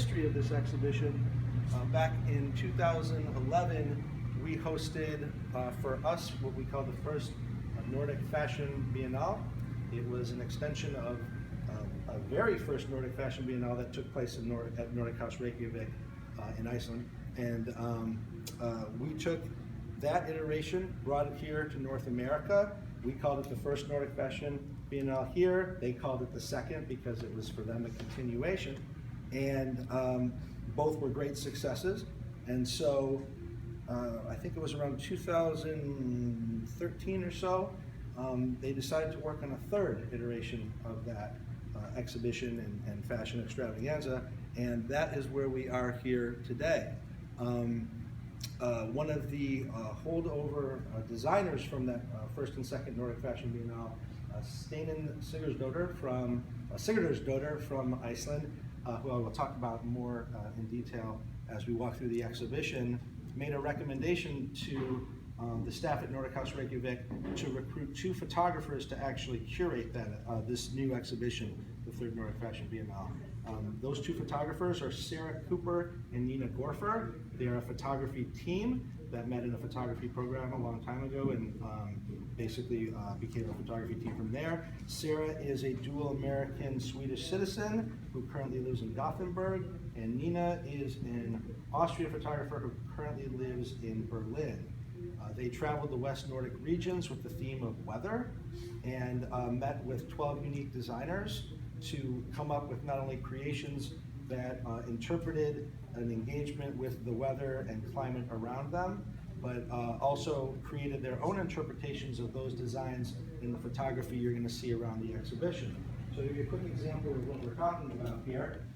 history of this exhibition. Back in 2011, we hosted for us what we call the first Nordic Fashion Biennale. It was an extension of a very first Nordic Fashion Biennale that took place in at Nordic House Reykjavik in Iceland. And we took that iteration, brought it here to North America. We called it the first Nordic Fashion Biennale here. They called it the second because it was for them a continuation. And both were great successes. And so I think it was around 2013 or so, they decided to work on a third iteration of that exhibition and fashion extravaganza, and that is where we are here today. One of the holdover designers from that first and second Nordic Fashion Biennale, Steinar Sigurðardóttir from Iceland, who I will talk about more in detail as we walk through the exhibition, made a recommendation to the staff at Nordic House Reykjavik to recruit 2 photographers to actually curate that this new exhibition, the third Nordic Fashion Biennale. Those 2 photographers are Sarah Cooper and Nina Gorfer. They are a photography team that met in a photography program a long time ago and basically became a photography team from there. Sarah is a dual American-Swedish citizen who currently lives in Gothenburg, and Nina is an Austrian photographer who currently lives in Berlin. They traveled the West Nordic regions with the theme of weather and met with 12 unique designers to come up with not only creations that interpreted an engagement with the weather and climate around them, but also created their own interpretations of those designs in the photography you're going to see around the exhibition. So to give you a quick example of what we're talking about here,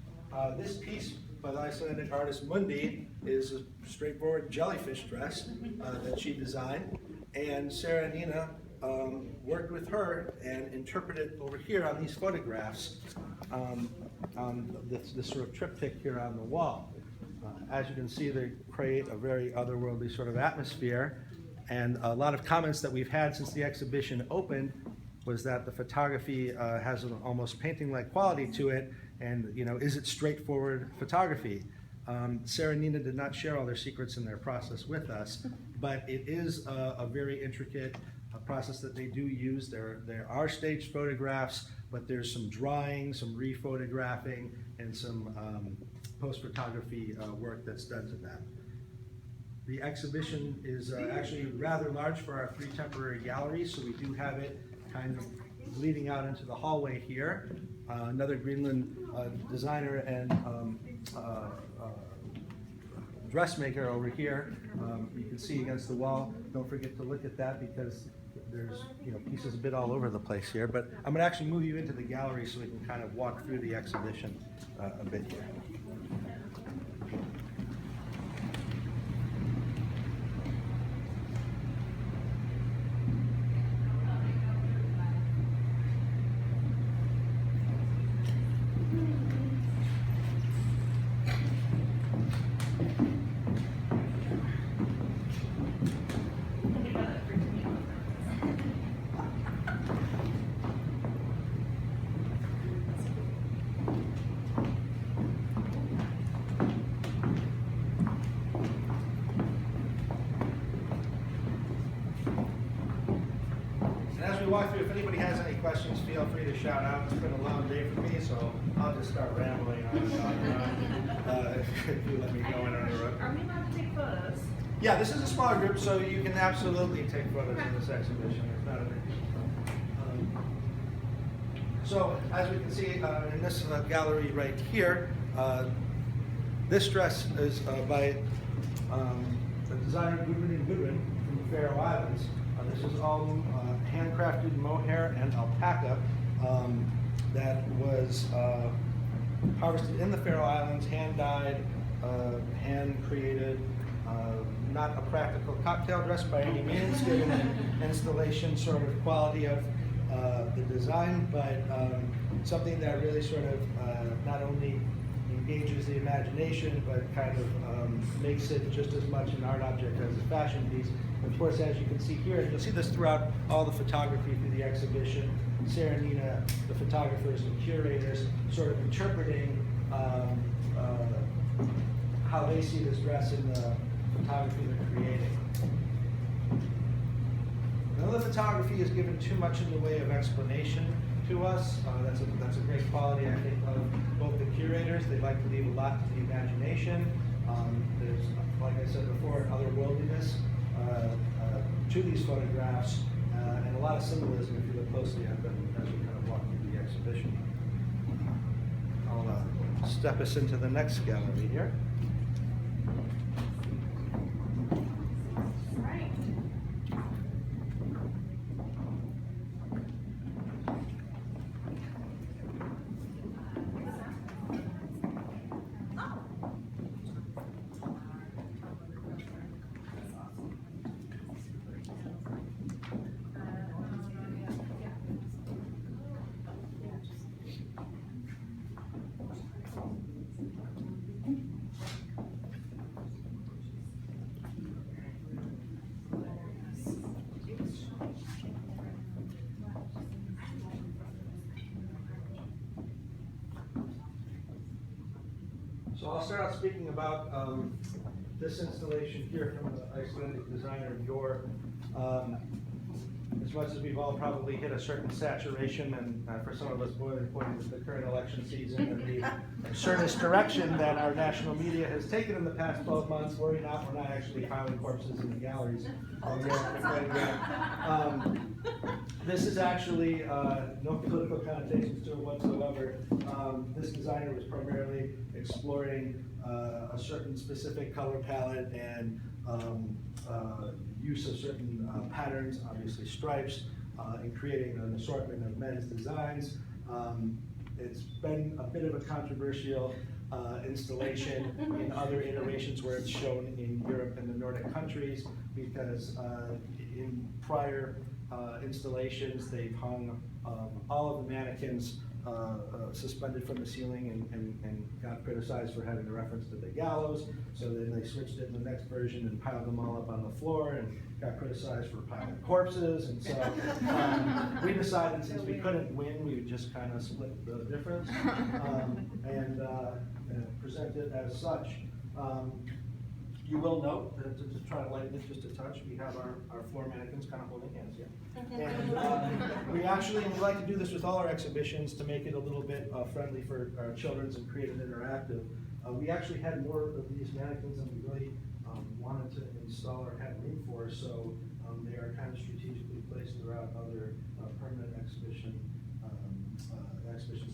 this piece by the Icelandic artist Mundi is a straightforward jellyfish dress that she designed, and Sarah and Nina worked with her and interpreted over here on these photographs on this sort of triptych here on the wall. As you can see, they create a very otherworldly sort of atmosphere, and a lot of comments that we've had since the exhibition opened was that the photography has an almost painting-like quality to it, and is it straightforward photography? Sarah and Nina did not share all their secrets in their process with us, but it is a very intricate process that they do use. There are staged photographs, but there's some drawing, some re-photographing, and some post-photography work that's done to them. The exhibition is actually rather large for our 3 temporary galleries, so we do have it kind of leading out into the hallway here. Another Greenland designer and dressmaker over here. You can see against the wall. Don't forget to look at that because there's pieces a bit all over the place here. But I'm going to actually move you into the gallery so we can kind of walk through the exhibition a bit here. Walk through. If anybody has any questions, feel free to shout out. It's been a long day for me, so I'll just start rambling on and on. If you let me go in on the road. Are we allowed to take photos? Yeah, this is a smaller group, so you can absolutely take photos in this exhibition. It's not a big deal. So, as we can see in this gallery right here, this dress is by the designer Gudrun from the Faroe Islands. This is all handcrafted mohair and alpaca that was harvested in the Faroe Islands, hand-dyed, hand-created, not a practical cocktail dress by any means, given the installation sort of quality of the design, but something that really sort of not only engages the imagination, but kind of makes it just as much an art object as a fashion piece. Of course, as you can see here, you'll see this throughout all the photography through the exhibition. Sarah and Nina, the photographers and curators, sort of interpreting how they see this dress in the photography they're creating. None of the photography is given too much in the way of explanation to us. That's a great quality, I think, of both the curators. They like to leave a lot to the imagination. There's, like I said before, otherworldliness to these photographs, and a lot of symbolism if you look closely at them as we kind of walk through the exhibition. I'll step us into the next gallery here. So I'll start out speaking about this installation here from the Icelandic designer Björn. As much as we've all probably hit a certain saturation, and for some of us boiling point with the current election season and the absurdist direction that our national media has taken in the past 12 months, worry not, we're not actually filing corpses in the galleries. This is actually no political connotations to it whatsoever. This designer was primarily exploring a certain specific color palette and use of certain patterns, obviously stripes, in creating an assortment of men's designs. It's been a bit of a controversial installation in other iterations where it's shown in Europe and the Nordic countries, because in prior installations they've hung all of the mannequins suspended from the ceiling and got criticized for having a reference to the gallows. So then they switched it in the next version and piled them all up on the floor and got criticized for piling corpses. And so we decided, since we couldn't win, we would just kind of split the difference and present it as such. You will note that to try to lighten it just a touch, we have our floor mannequins kind of holding hands here. And we like to do this with all our exhibitions to make it a little bit friendly for our children's and create an interactive. We actually had more of these mannequins than we really wanted to install or had room for, so they are kind of strategically placed throughout other permanent exhibitions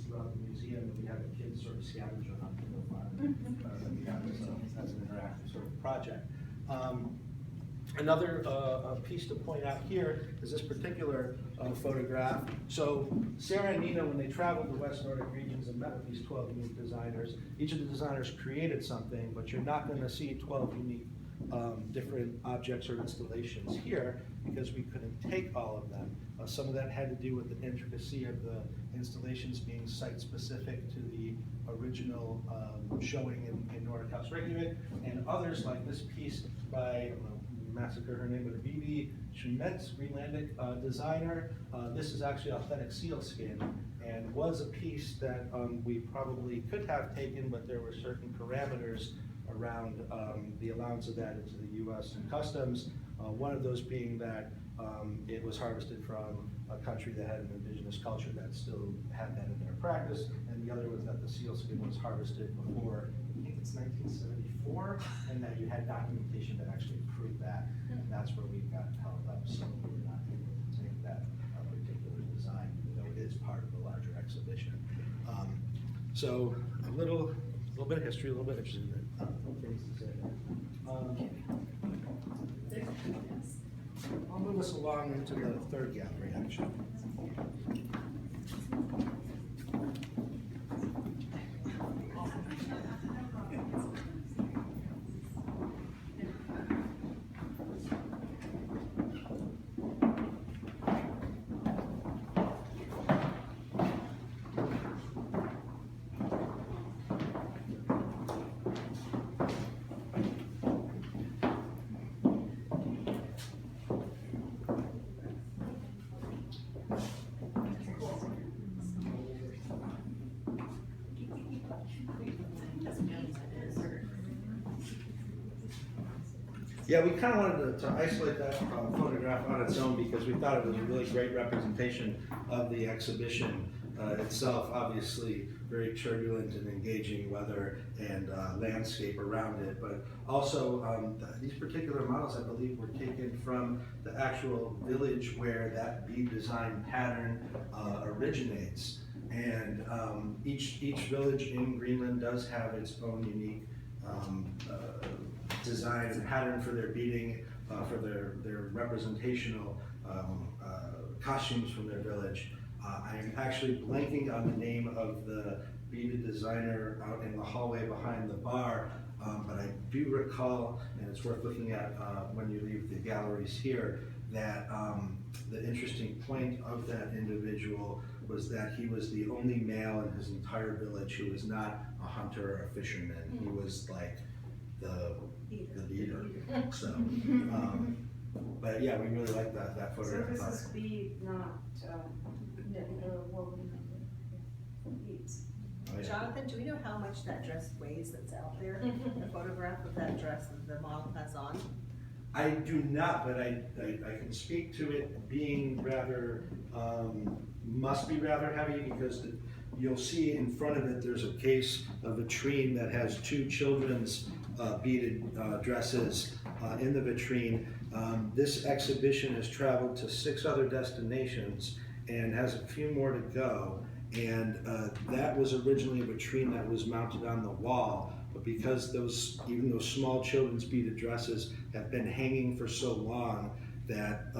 throughout the museum, and we have the kids sort of scavenge around to go find that we have as an interactive sort of project. Another piece to point out here is this particular photograph. So Sarah and Nina, when they traveled the West Nordic regions and met with these 12 unique designers, each of the designers created something, but you're not going to see 12 unique different objects or installations here because we couldn't take all of them. Some of that had to do with the intricacy of the installations being site-specific to the original showing in Nordic House Reykjavik, and others like this piece by, massacre her name, but Vivi Schmetz, Greenlandic designer. This is actually authentic seal skin and was a piece that we probably could have taken, but there were certain parameters around the allowance of that into the U.S. and customs. One of those being that it was harvested from a country that had an indigenous culture that still had that in their practice, and the other was that the seal skin was harvested before, I think it's 1974, and that you had documentation that actually proved that, and that's where we got held up, so we were not able to take that particular design, even though it is part of the larger exhibition. So a little bit of history, a little bit of things to say. I'll move us along into the third gallery, actually. Yeah, we kind of wanted to isolate that photograph on its own because we thought it was a really great representation of the exhibition itself. Obviously, very turbulent and engaging weather and landscape around it, but also these particular models, I believe, were taken from the actual village where that bead design pattern originates. And each village in Greenland does have its own unique design and pattern for their beading, for their representational costumes from their village. I'm actually blanking on the name of the beaded designer out in the hallway behind the bar, but I do recall, and it's worth looking at when you leave the galleries here, that the interesting point of that individual was that he was the only male in his entire village who was not a hunter or a fisherman. He was like the leader. So, but yeah, we really like that photograph. So this is bead, not knit or woven beads. Oh, yeah. Jonathan, do we know how much that dress weighs that's out there? The photograph of that dress that the model has on? I do not, but I can speak to it being rather, must be rather heavy because you'll see in front of it, there's a case, a vitrine that has two children's beaded dresses in the vitrine. This exhibition has traveled to 6 other destinations and has a few more to go. And that was originally a vitrine that was mounted on the wall, but because even those small children's beaded dresses have been hanging for so long that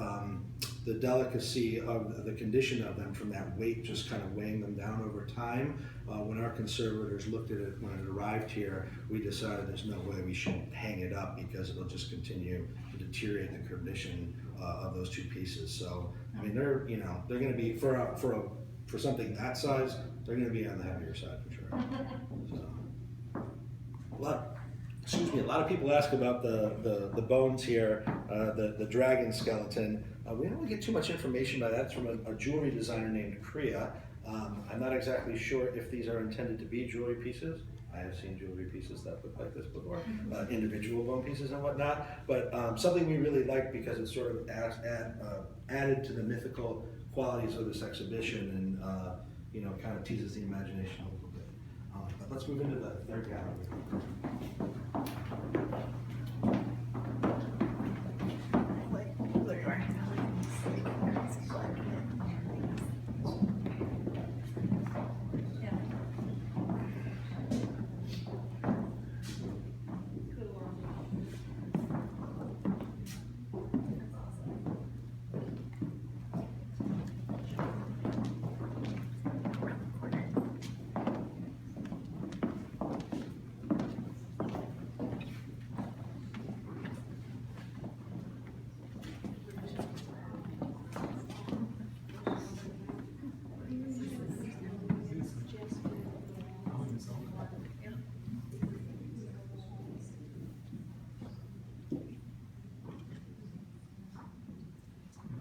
the delicacy of the condition of them from that weight just kind of weighing them down over time, when our conservators looked at it when it arrived here, we decided there's no way we should hang it up because it'll just continue to deteriorate the condition of those two pieces. So, I mean, they're going to be, for something that size, they're going to be on the heavier side for sure. So, a lot of people ask about the bones here, the dragon skeleton. We don't really get too much information about that. It's from a jewelry designer named Kriya. I'm not exactly sure if these are intended to be jewelry pieces. I have seen jewelry pieces that look like this before, individual bone pieces and whatnot, but something we really like because it sort of added to the mythical qualities of this exhibition and kind of teases the imagination a little bit. But let's move into the third gallery.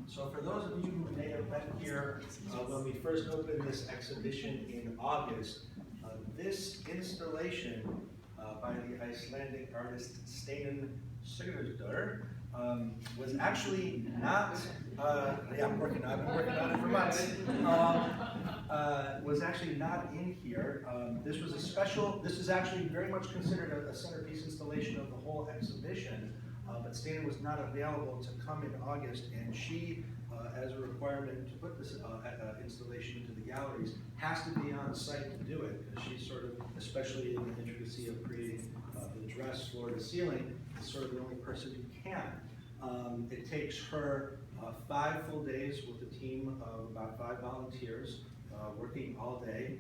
So for those of you who may have been here when we first opened this exhibition in August, this installation by the Icelandic artist Steinar Sigurður was actually not, I've been working on it for months, was actually not in here. This is actually very much considered a centerpiece installation of the whole exhibition. But Steinar was not available to come in August, and she, as a requirement to put this installation into the galleries, has to be on site to do it, because she's sort of, especially in the intricacy of creating the dress floor to ceiling, is sort of the only person who can. It takes her 5 full days with a team of about 5 volunteers, working all day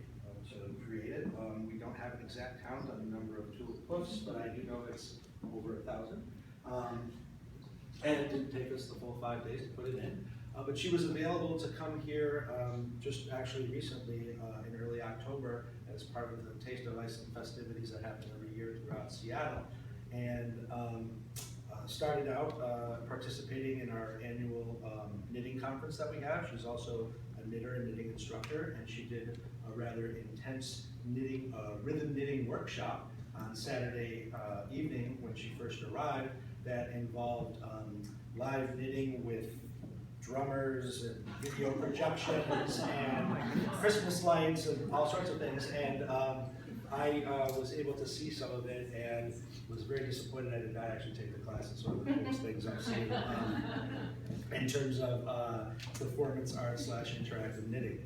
to create it. We don't have an exact count on the number of tulip hoofs, but I do know it's over 1,000. And it didn't take us the full 5 days to put it in. But she was available to come here just actually recently in early October as part of the Taste of Iceland festivities that happen every year throughout Seattle. And started out participating in our annual knitting conference that we have. She's also a knitter and knitting instructor, and she did a rather intense knitting, rhythm knitting workshop on Saturday evening when she first arrived that involved live knitting with drummers and video projections and Christmas lights and all sorts of things. And I was able to see some of it and was very disappointed I did not actually take the class. It's one of the coolest things I've seen in terms of performance art / interactive knitting.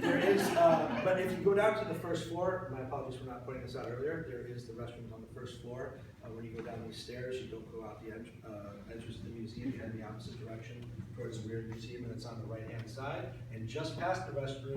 There is, but if you go down to the first floor, my apologies for not pointing this out earlier, there is the restrooms on the first floor. When you go down these stairs, you don't go out the entrance of the museum, you head in the opposite direction towards the Weird Museum, and it's on the right-hand side. And just past the restroom